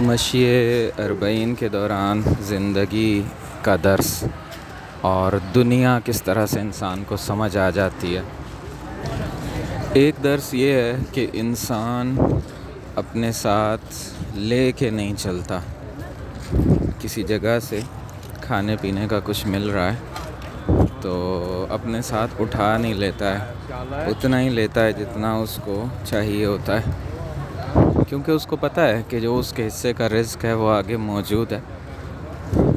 مشی اربعین کے دوران زندگی کا درس اور دنیا کس طرح سے انسان کو سمجھ آ جاتی ہے۔ ایک درس یہ ہے کہ انسان اپنے ساتھ لے کے نہیں چلتا۔ کسی جگہ سے کھانے پینے کا کچھ مل رہا ہے تو اپنے ساتھ اٹھا نہیں لیتا ہے، اتنا ہی لیتا ہے جتنا اس کو چاہیے ہوتا ہے، کیونکہ اس کو پتہ ہے کہ جو اس کے حصے کا رزق ہے وہ آگے موجود ہے،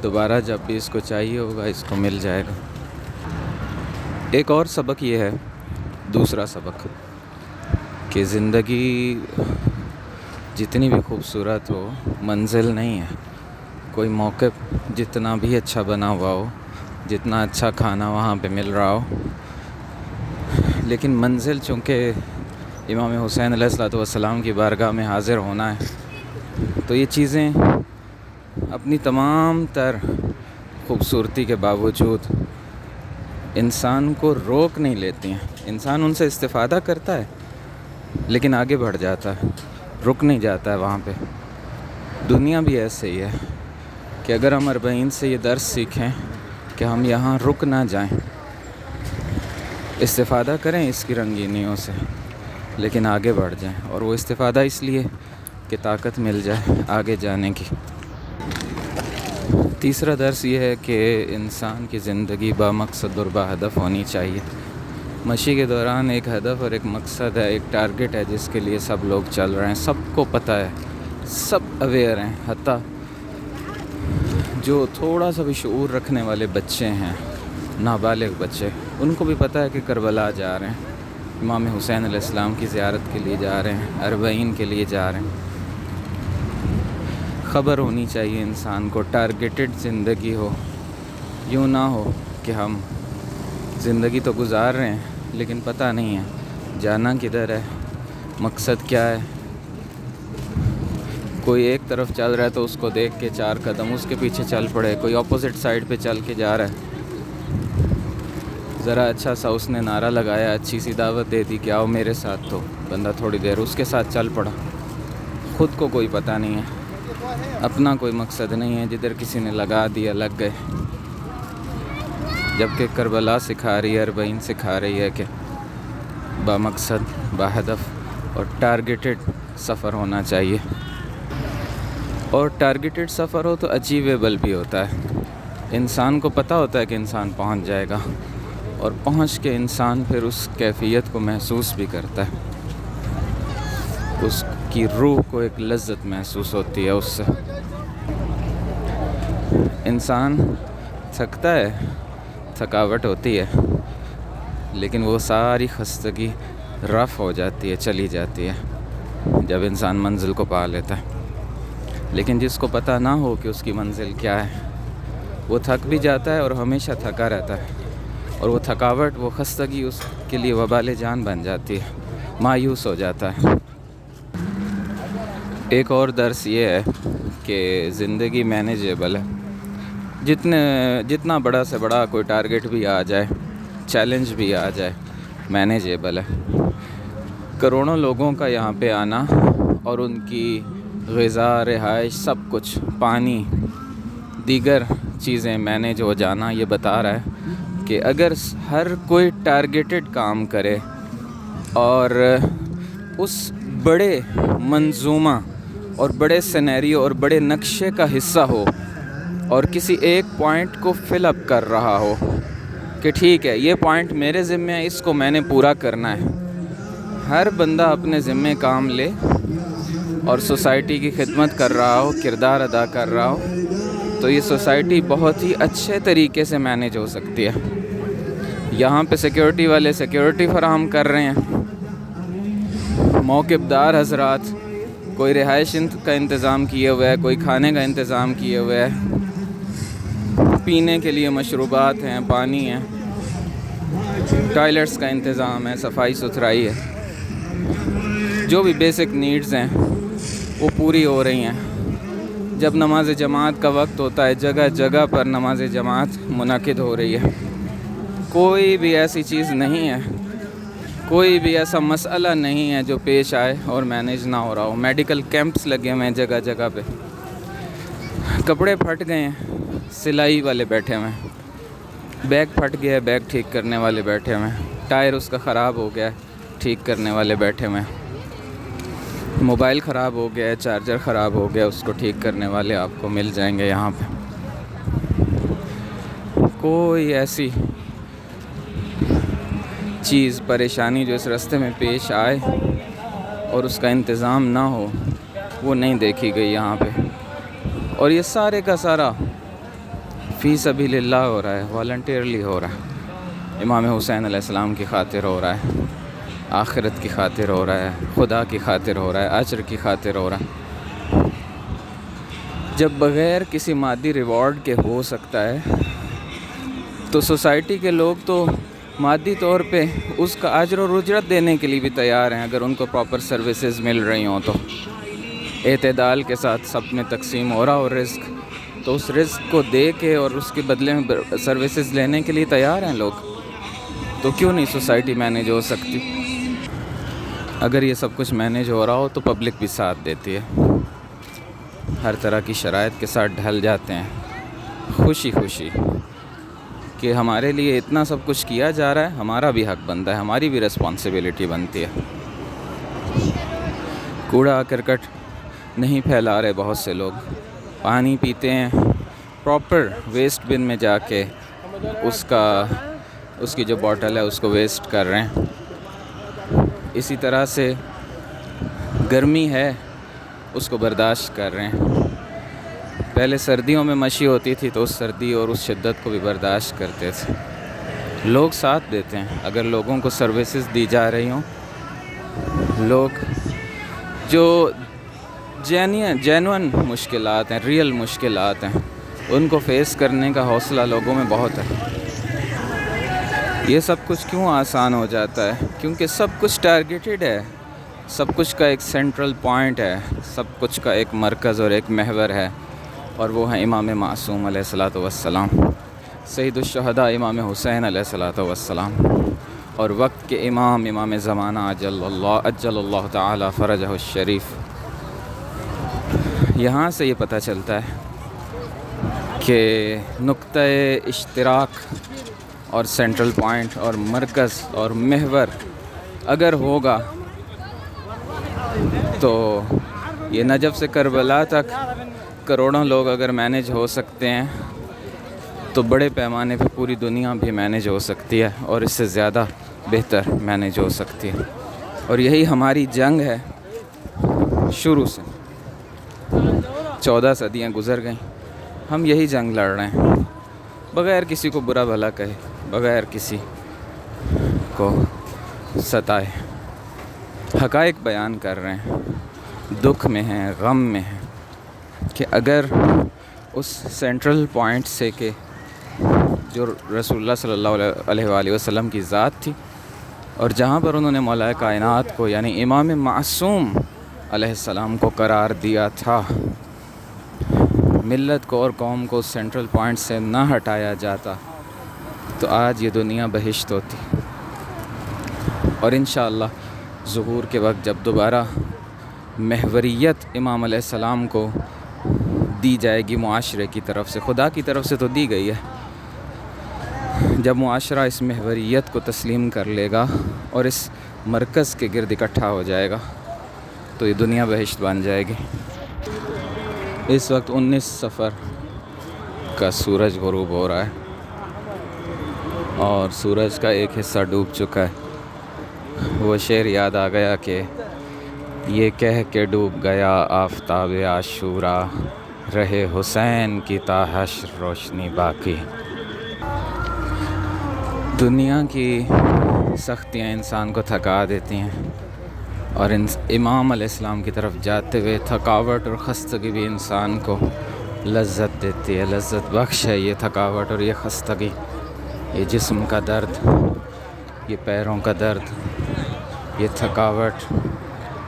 دوبارہ جب بھی اس کو چاہیے ہوگا اس کو مل جائے گا۔ ایک اور سبق یہ ہے، دوسرا سبق، کہ زندگی جتنی بھی خوبصورت ہو منزل نہیں ہے۔ کوئی موقف جتنا بھی اچھا بنا ہوا ہو، جتنا اچھا کھانا وہاں پہ مل رہا ہو، لیکن منزل چونکہ امام حسین علیہ السلام کی بارگاہ میں حاضر ہونا ہے، تو یہ چیزیں اپنی تمام تر خوبصورتی کے باوجود انسان کو روک نہیں لیتی ہیں۔ انسان ان سے استفادہ کرتا ہے لیکن آگے بڑھ جاتا ہے، رک نہیں جاتا ہے وہاں پہ۔ دنیا بھی ایسے ہی ہے کہ اگر ہم اربعین سے یہ درس سیکھیں کہ ہم یہاں رک نہ جائیں، استفادہ کریں اس کی رنگینیوں سے لیکن آگے بڑھ جائیں، اور وہ استفادہ اس لیے کہ طاقت مل جائے آگے جانے کی۔ تیسرا درس یہ ہے کہ انسان کی زندگی بامقصد اور باہدف ہونی چاہیے۔ مشی کے دوران ایک ہدف اور ایک مقصد ہے، ایک ٹارگٹ ہے جس کے لیے سب لوگ چل رہے ہیں، سب کو پتہ ہے، سب اویئر ہیں، حتیٰ جو تھوڑا سا بھی شعور رکھنے والے بچے ہیں، نابالغ بچے، ان کو بھی پتہ ہے کہ کربلا جا رہے ہیں، امام حسین علیہ السلام کی زیارت کے لیے جا رہے ہیں، اربعین کے لیے جا رہے ہیں۔ خبر ہونی چاہیے انسان کو، ٹارگیٹڈ زندگی ہو، یوں نہ ہو کہ ہم زندگی تو گزار رہے ہیں لیکن پتہ نہیں ہے جانا کدھر ہے، مقصد کیا ہے۔ کوئی ایک طرف چل رہا ہے تو اس کو دیکھ کے 4 قدم اس کے پیچھے چل پڑے، کوئی اپوزٹ سائڈ پہ چل کے جا رہا ہے، ذرا اچھا سا اس نے نعرہ لگایا، اچھی سی دعوت دے دی کہ آؤ میرے ساتھ، تو بندہ تھوڑی دیر اس کے ساتھ چل پڑا، خود کو کوئی پتہ نہیں ہے، اپنا کوئی مقصد نہیں ہے، جدھر کسی نے لگا دیا لگ گئے۔ جبکہ کربلا سکھا رہی ہے، اربعین سکھا رہی ہے کہ بامقصد، باہدف اور ٹارگیٹڈ سفر ہونا چاہیے، اور ٹارگیٹڈ سفر ہو تو اچیویبل بھی ہوتا ہے۔ انسان کو پتہ ہوتا ہے کہ انسان پہنچ جائے گا، اور پہنچ کے انسان پھر اس کیفیت کو محسوس بھی کرتا ہے، اس کی روح کو ایک لذت محسوس ہوتی ہے اس سے۔ انسان تھکتا ہے، تھکاوٹ ہوتی ہے، لیکن وہ ساری خستگی رفع ہو جاتی ہے، چلی جاتی ہے جب انسان منزل کو پا لیتا ہے۔ لیکن جس کو پتہ نہ ہو کہ اس کی منزل کیا ہے، وہ تھک بھی جاتا ہے اور ہمیشہ تھکا رہتا ہے، اور وہ تھکاوٹ، وہ خستگی اس کے لیے وبال جان بن جاتی ہے، مایوس ہو جاتا ہے۔ ایک اور درس یہ ہے کہ زندگی مینیجیبل ہے، جتنا بڑا سے بڑا کوئی ٹارگٹ بھی آ جائے، چیلنج بھی آ جائے، مینیجیبل ہے۔ کروڑوں لوگوں کا یہاں پہ آنا اور ان کی غذا، رہائش، سب کچھ، پانی، دیگر چیزیں مینیج ہو جانا، یہ بتا رہا ہے کہ اگر ہر کوئی ٹارگیٹڈ کام کرے اور اس بڑے منظومہ اور بڑے سینیریو اور بڑے نقشے کا حصہ ہو، اور کسی ایک پوائنٹ کو فل اپ کر رہا ہو کہ ٹھیک ہے یہ پوائنٹ میرے ذمہ ہے، اس کو میں نے پورا کرنا ہے، ہر بندہ اپنے ذمہ کام لے اور سوسائٹی کی خدمت کر رہا ہو، کردار ادا کر رہا ہو، تو یہ سوسائٹی بہت ہی اچھے طریقے سے مینیج ہو سکتی ہے۔ یہاں پہ سیکیورٹی والے سیکیورٹی فراہم کر رہے ہیں، موقف دار حضرات کوئی رہائش کا انتظام کیے ہوئے ہے، کوئی کھانے کا انتظام کیے ہوئے ہے، پینے کے لیے مشروبات ہیں، پانی ہے، ٹوائلٹس کا انتظام ہے، صفائی ستھرائی ہے، جو بھی بیسک نیڈز ہیں وہ پوری ہو رہی ہیں۔ جب نماز جماعت کا وقت ہوتا ہے، جگہ جگہ پر نماز جماعت منعقد ہو رہی ہے، کوئی بھی ایسی چیز نہیں ہے، کوئی بھی ایسا مسئلہ نہیں ہے جو پیش آئے اور مینیج نہ ہو رہا ہو۔ میڈیکل کیمپس لگے ہوئے ہیں جگہ جگہ پہ، کپڑے پھٹ گئے ہیں، سلائی والے بیٹھے ہوئے ہیں، بیگ پھٹ گیا ہے، بیگ ٹھیک کرنے والے بیٹھے ہوئے ہیں، ٹائر اس کا خراب ہو گیا ہے، ٹھیک کرنے والے بیٹھے ہوئے ہیں، موبائل خراب ہو گیا ہے، چارجر خراب ہو گیا، اس کو ٹھیک کرنے والے آپ کو مل جائیں گے یہاں پہ۔ کوئی ایسی چیز پریشانی جو اس راستے میں پیش آئے اور اس کا انتظام نہ ہو وہ نہیں دیکھی گئی یہاں پہ، اور یہ سارے کا سارا فی سبیل اللہ ہو رہا ہے، والنٹیرلی ہو رہا ہے، امام حسین علیہ السلام کی خاطر ہو رہا ہے، آخرت کی خاطر ہو رہا ہے، خدا کی خاطر ہو رہا ہے، اجر کی خاطر ہو رہا ہے۔ جب بغیر کسی مادی ریوارڈ کے ہو سکتا ہے تو سوسائٹی کے لوگ تو مادی طور پہ اس کا اجر اور اجرت دینے کے لیے بھی تیار ہیں، اگر ان کو پراپر سروسز مل رہی ہوں تو اعتدال کے ساتھ سب میں تقسیم ہو رہا ہو رزق، تو اس رزق کو دے کے اور اس کے بدلے میں سروسز لینے کے لیے تیار ہیں لوگ، تو کیوں نہیں سوسائٹی مینیج ہو سکتی؟ اگر یہ سب کچھ مینیج ہو رہا ہو تو پبلک بھی ساتھ دیتی ہے، ہر طرح کی شرائط کے ساتھ ڈھل جاتے ہیں خوشی خوشی کہ ہمارے لیے اتنا سب کچھ کیا جا رہا ہے، ہمارا بھی حق بنتا ہے، ہماری بھی ریسپانسبلٹی بنتی ہے۔ کوڑا کرکٹ نہیں پھیلا رہے بہت سے لوگ، پانی پیتے ہیں پراپر ویسٹ بن میں جا کے، اس کی جو باٹل ہے اس کو ویسٹ کر رہے ہیں۔ اسی طرح سے گرمی ہے اس کو برداشت کر رہے ہیں، پہلے سردیوں میں مشی ہوتی تھی تو اس سردی اور اس شدت کو بھی برداشت کرتے تھے، لوگ ساتھ دیتے ہیں۔ اگر لوگوں کو سروسز دی جا رہی ہوں، لوگ جو جینون مشکلات ہیں، ریئل مشکلات ہیں، ان کو فیس کرنے کا حوصلہ لوگوں میں بہت ہے۔ یہ سب کچھ کیوں آسان ہو جاتا ہے؟ کیونکہ سب کچھ ٹارگیٹڈ ہے، سب کچھ کا ایک سینٹرل پوائنٹ ہے، سب کچھ کا ایک مرکز اور ایک محور ہے، اور وہ ہے امام معصوم علیہ الصلاۃ والسلام، سید الشہداء امام حسین علیہ الصلاۃ والسلام، اور وقت کے امام زمانہ عجل اللہ تعالی فرجہ الشریف۔ یہاں سے یہ پتہ چلتا ہے کہ نقطہ اشتراک اور سینٹرل پوائنٹ اور مرکز اور محور اگر ہوگا تو یہ نجف سے کربلا تک کروڑوں لوگ اگر مینیج ہو سکتے ہیں تو بڑے پیمانے پہ پوری دنیا بھی مینیج ہو سکتی ہے، اور اس سے زیادہ بہتر مینیج ہو سکتی ہے، اور یہی ہماری جنگ ہے شروع سے۔ 14 صدیاں گزر گئیں، ہم یہی جنگ لڑ رہے ہیں، بغیر کسی کو برا بھلا کہے، بغیر کسی کو ستائے، حقائق بیان کر رہے ہیں، دکھ میں ہیں، غم میں ہیں، کہ اگر اس سینٹرل پوائنٹ سے کہ جو رسول اللہ صلی اللہ علیہ وآلہ وسلم کی ذات تھی، اور جہاں پر انہوں نے مولا کائنات کو یعنی امام معصوم علیہ السلام کو قرار دیا تھا، ملت کو اور قوم کو اس سینٹرل پوائنٹ سے نہ ہٹایا جاتا تو آج یہ دنیا بہشت ہوتی، اور انشاءاللہ ظہور کے وقت جب دوبارہ محوریت امام علیہ السلام کو دی جائے گی معاشرے کی طرف سے، خدا کی طرف سے تو دی گئی ہے، جب معاشرہ اس محوریت کو تسلیم کر لے گا اور اس مرکز کے گرد اکٹھا ہو جائے گا تو یہ دنیا بہشت بن جائے گی۔ اس وقت 19 صفر کا سورج غروب ہو رہا ہے اور سورج کا ایک حصہ ڈوب چکا ہے۔ وہ شعر یاد آ گیا کہ یہ کہہ کے ڈوب گیا آفتاب عاشورا، رہے حسین کی تا حشر روشنی باقی۔ دنیا کی سختیاں انسان کو تھکا دیتی ہیں، اور امام علیہ السلام کی طرف جاتے ہوئے تھکاوٹ اور خستگی بھی انسان کو لذت دیتی ہے، لذت بخش ہے یہ تھکاوٹ اور یہ خستگی، یہ جسم کا درد، یہ پیروں کا درد، یہ تھکاوٹ،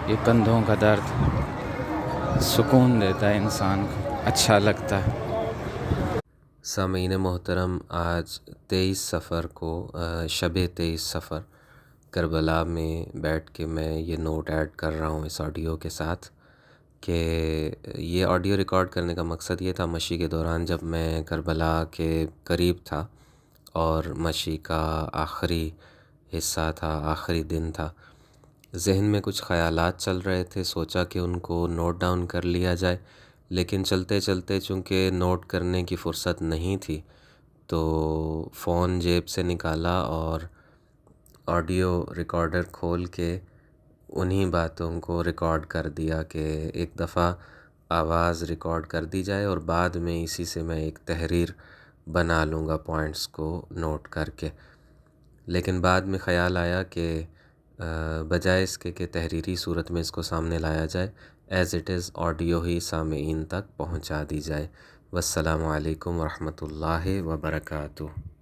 یہ کندھوں کا درد سکون دیتا ہے انسان کو، اچھا لگتا ہے۔ سامعین محترم، آج 23 صفر کو شب 23 صفر کربلا میں بیٹھ کے میں یہ نوٹ ایڈ کر رہا ہوں اس آڈیو کے ساتھ کہ یہ آڈیو ریکارڈ کرنے کا مقصد یہ تھا مشی کے دوران جب میں کربلا کے قریب تھا اور مشی کا آخری حصہ تھا، آخری دن تھا، ذہن میں کچھ خیالات چل رہے تھے، سوچا کہ ان کو نوٹ ڈاؤن کر لیا جائے، لیکن چلتے چلتے چونکہ نوٹ کرنے کی فرصت نہیں تھی تو فون جیب سے نکالا اور آڈیو ریکارڈر کھول کے انہی باتوں کو ریکارڈ کر دیا کہ ایک دفعہ آواز ریکارڈ کر دی جائے اور بعد میں اسی سے میں ایک تحریر بنا لوں گا پوائنٹس کو نوٹ کر کے۔ لیکن بعد میں خیال آیا کہ بجائے اس کے کہ تحریری صورت میں اس کو سامنے لایا جائے، ایز اٹ از آڈیو ہی سامعین تک پہنچا دی جائے۔ والسلام علیکم ورحمۃ اللہ وبرکاتہ۔